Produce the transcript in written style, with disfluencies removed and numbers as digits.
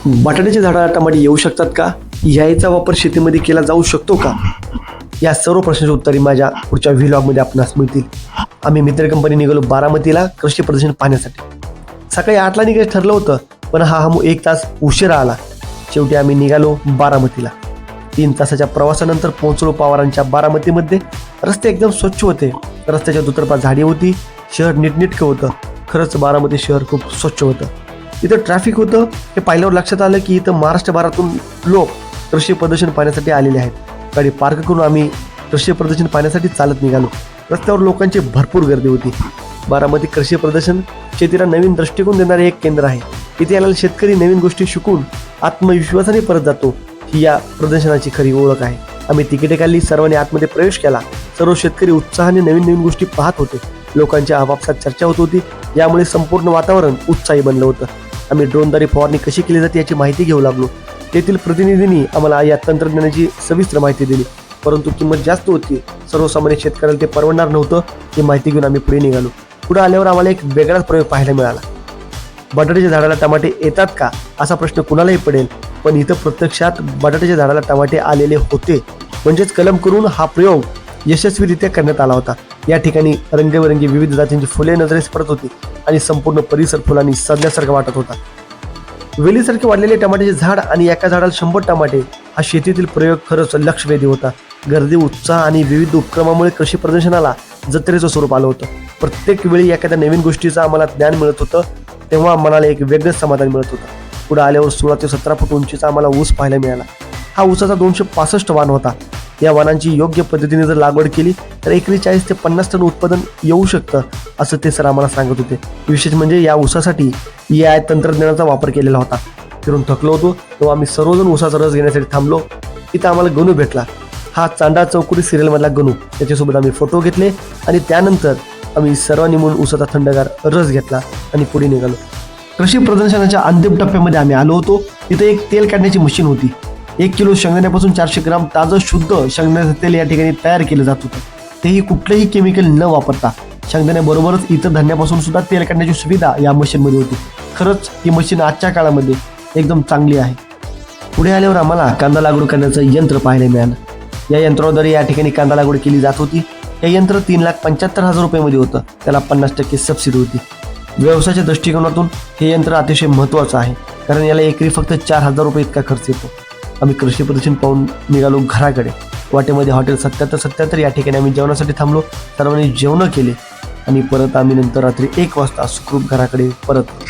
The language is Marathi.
बटाट्याची झाडं टमाटे येऊ शकतात का? याचा वापर शेतीमध्ये केला जाऊ शकतो का? या सर्व प्रश्नांची उत्तरे माझ्या पुढच्या व्लॉगमध्ये आपणास मिळतील. आम्ही मित्र कंपनी निघालो बारामतीला कृषी प्रदर्शन पाहण्यासाठी. सकाळी 8ला निघायचं ठरलं होतं, पण हा 1 तास उशिरा आला. शेवटी आम्ही निघालो बारामतीला. 3 तासाच्या प्रवासानंतर पोहोचलो पवारांच्या बारामतीमध्ये. रस्ते एकदम स्वच्छ होते. रस्त्याच्या दुतर्फा झाडी होती. शहर नीटनेटकं होतं. खरंच बारामती शहर खूप स्वच्छ होतं. इथं ट्रॅफिक होतं हे पाहिल्यावर लक्षात आलं की इथं महाराष्ट्रभरातून लोक कृषी प्रदर्शन पाहण्यासाठी आलेले आहेत. गाडी पार्क करून आम्ही कृषी प्रदर्शन पाहण्यासाठी चालत निघालो. रस्त्यावर लोकांची भरपूर गर्दी होती. बारामती कृषी प्रदर्शन शेतीला नवीन दृष्टिकोन देणारे एक केंद्र आहे. इथे आलेला शेतकरी नवीन गोष्टी शिकून आत्मविश्वासाने परत जातो. ही या प्रदर्शनाची खरी ओळख आहे. आम्ही तिकिटे काढली. सर्वांनी आतमध्ये प्रवेश केला. सर्व शेतकरी उत्साहाने नवीन गोष्टी पाहत होते. लोकांची आपापसात चर्चा होत होती. यामुळे संपूर्ण वातावरण उत्साही बनलं होतं. आम्ही ड्रोनद्वारे फवारणी कशी केली जाते याची माहिती घेऊ लागलो. तेथील प्रतिनिधींनी आम्हाला या तंत्रज्ञानाची सविस्तर माहिती दिली, परंतु किंमत जास्त होती. सर्वसामान्य शेतकऱ्याला ते परवडणार नव्हतं. ही माहिती घेऊन आम्ही पुढे निघालो. पुढे आल्यावर आम्हाला एक वेगळाच प्रयोग पाहायला मिळाला. बटाट्याच्या झाडाला टमाटे येतात का असा प्रश्न कुणालाही पडेल, पण इथं प्रत्यक्षात बटाट्याच्या झाडाला टमाटे आलेले होते. म्हणजेच कलम करून हा प्रयोग यशस्वीरित्या करण्यात आला होता. या ठिकाणी रंगीबेरंगी विविध जातींची फुले नजरेस पडत होती आणि संपूर्ण परिसर फुलांनी सजल्यासारखा वाटत होता. वेलीसारखे वाढलेले टमाट्याचे झाड आणि एका झाडाला 100 टमाटे हा शेतीतील प्रयोग खरंच लक्षवेधी होता. गर्दी, उत्साह आणि विविध उपक्रमामुळे कृषी प्रदर्शनाला जत्रेचं स्वरूप आलं होतं. प्रत्येक वेळी एखाद्या नवीन गोष्टीचं आम्हाला ज्ञान मिळत होतं, तेव्हा मनाला एक वेगळंच समाधान मिळत होतं. पुढे आल्यावर 16 ते 17 फूट उंचीचा आम्हाला ऊस पाहायला मिळाला. हा ऊसाचा 265 वाण होता. या वाणांची योग्य पद्धतीने जर लागवड केली तर एकरी 40 ते 50 टन उत्पादन येऊ शकतं, असं ते सर आम्हाला सांगत होते. विशेष म्हणजे या ऊसासाठी या तंत्रज्ञानाचा वापर केलेला होता. फिरून थकलो होतो तेव्हा आम्ही सर्वजण ऊसाचा रस घेण्यासाठी थांबलो. इथं आम्हाला गणू भेटला. हा चांडा चौकुरी सिरियलमधला गणू. त्याच्यासोबत आम्ही फोटो घेतले आणि त्यानंतर आम्ही सर्वांनी मिळून ऊसाचा थंडगार रस घेतला आणि पुढे निघालो. कृषी प्रदर्शनाच्या अंतिम टप्प्यामध्ये आम्ही आलो होतो. तिथे एक तेल काढण्याची मशीन होती. 1 किलो शेंगदाण्यापासून 400 ग्राम ताजं शुद्ध शेंगदाण्याचं तेल या ठिकाणी तयार केलं जात होतं. तेही कुठलंही केमिकल न वापरता. शेंगदाण्याबरोबरच इतर धान्यापासून सुद्धा तेल काढण्याची सुविधा या मशीनमध्ये होती. खरंच ही मशीन आजच्या काळामध्ये एकदम चांगली आहे. पुढे आल्यावर आम्हाला कांदा लागवड करण्याचं यंत्र पाहायला मिळालं. या यंत्राद्वारे या ठिकाणी कांदा लागवड केली जात होती. हे यंत्र 3,75,000 रुपयामध्ये होतं. त्याला 50% सबसिडी होती. व्यवसायाच्या दृष्टिकोनातून हे यंत्र अतिशय महत्त्वाचं आहे, कारण याला एकरी फक्त 4,000 रुपये इतका खर्च येतो. आम्ही कृषी प्रदर्शन पाहून निघालो घराकडे. वाटेमध्ये हॉटेल 77 या ठिकाणी आम्ही जेवणासाठी थांबलो. सर्वांनी जेवणं केले आणि परत आम्ही नंतर रात्री 1 वाजता सुखरूप घराकडे परत